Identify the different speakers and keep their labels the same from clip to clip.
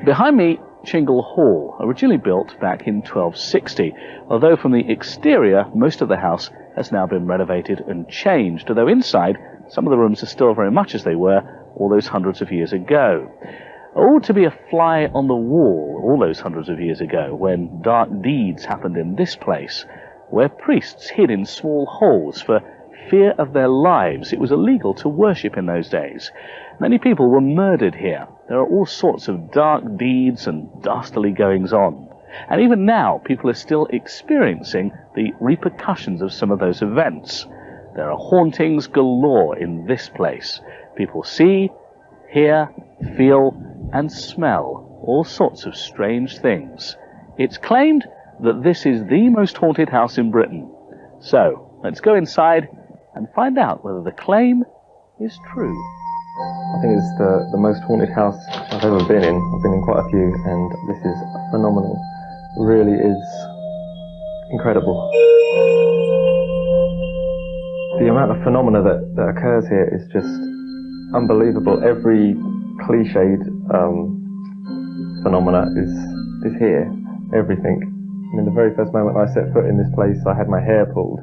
Speaker 1: Behind me, Chingle Hall, originally built back in 1260, although from the exterior most of the house has now been renovated and changed, although inside some of the rooms are still very much as they were all those hundreds of years ago. Oh, to be a fly on the wall all those hundreds of years ago, when dark deeds happened in this place, where priests hid in small holes for fear of their lives. It was illegal to worship in those days. Many people were murdered here. There are all sorts of dark deeds and dastardly goings-on. And even now, people are still experiencing the repercussions of some of those events. There are hauntings galore in this place. People see, hear, feel, and smell all sorts of strange things. It's claimed that this is the most haunted house in Britain. So, let's go inside and find out whether the claim is true.
Speaker 2: I think it's the most haunted house I've ever been in. I've been in quite a few, and this is phenomenal. It really is incredible. The amount of phenomena that occurs here is just unbelievable. Every cliched phenomena is here. Everything. I mean, the very first moment I set foot in this place, I had my hair pulled.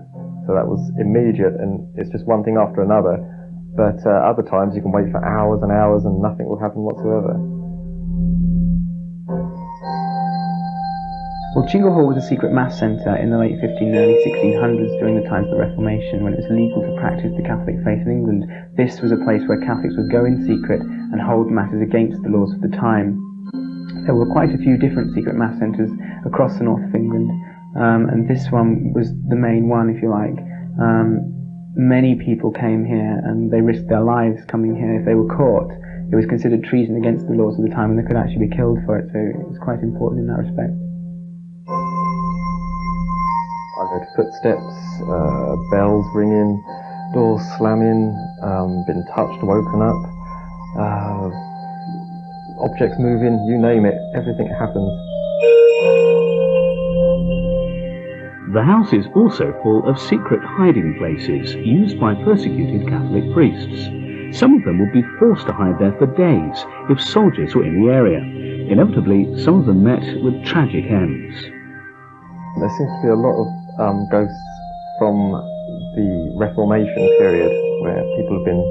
Speaker 2: So that was immediate, and it's just one thing after another. But other times you can wait for hours and hours and nothing will happen whatsoever.
Speaker 3: Well, Chingle Hall was a secret mass centre in the late 1500s, early 1600s during the times of the Reformation, when it was illegal to practice the Catholic faith in England. This was a place where Catholics would go in secret and hold masses against the laws of the time. There were quite a few different secret mass centres across the north of England, and this one was the main one, if you like. Many people came here and they risked their lives coming here. If they were caught, it was considered treason against the laws of the time, and they could actually be killed for it, so it was quite important in that respect.
Speaker 2: I've heard footsteps, bells ringing, doors slamming, been touched, woken up, objects moving, you name it, everything happens.
Speaker 1: The house is also full of secret hiding places used by persecuted Catholic priests. Some of them would be forced to hide there for days if soldiers were in the area. Inevitably, some of them met with tragic ends.
Speaker 2: There seems to be a lot of ghosts from the Reformation period, where people have been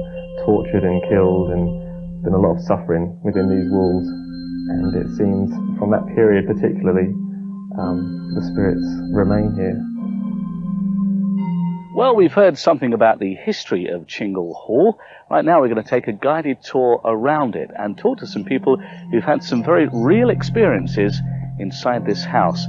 Speaker 2: tortured and killed, and been a lot of suffering within these walls. And it seems from that period particularly, the spirits remain here.
Speaker 1: Well, we've heard something about the history of Chingle Hall. Right now we're going to take a guided tour around it and talk to some people who've had some very real experiences inside this house.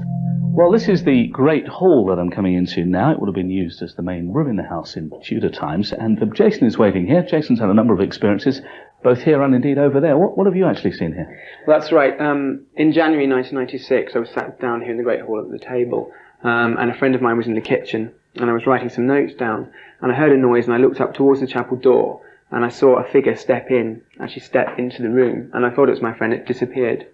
Speaker 1: Well, this is the great hall that I'm coming into now. It would have been used as the main room in the house in Tudor times. And Jason is waiting here. Jason's had a number of experiences, both here and indeed over there. What have you actually seen here?
Speaker 3: Well, that's right. In January 1996, I was sat down here in the Great Hall at the table, and a friend of mine was in the kitchen, and I was writing some notes down, and I heard a noise, and I looked up towards the chapel door, and I saw a figure actually step into the room, and I thought it was my friend. It disappeared.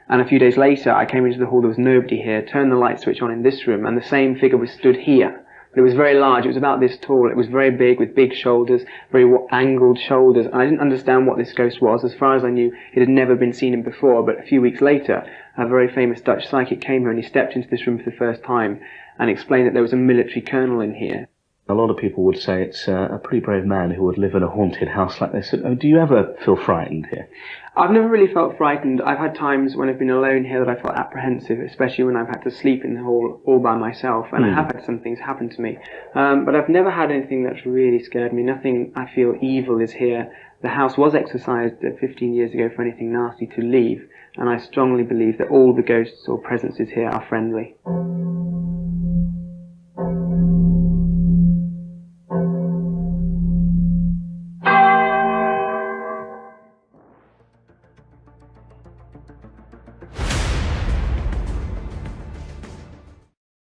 Speaker 3: And a few days later, I came into the hall, there was nobody here, turned the light switch on in this room, and the same figure was stood here. But it was very large, it was about this tall, it was very big, with big shoulders, very angled shoulders, and I didn't understand what this ghost was. As far as I knew, it had never been seen in before, but a few weeks later, a very famous Dutch psychic came here and he stepped into this room for the first time and explained that there was a military colonel in here.
Speaker 1: A lot of people would say it's a pretty brave man who would live in a haunted house like this. Do you ever feel frightened here?
Speaker 3: I've never really felt frightened. I've had times when I've been alone here that I felt apprehensive, especially when I've had to sleep in the hall all by myself, and I have had some things happen to me. But I've never had anything that's really scared me. Nothing I feel evil is here. The house was exorcised 15 years ago for anything nasty to leave, and I strongly believe that all the ghosts or presences here are friendly.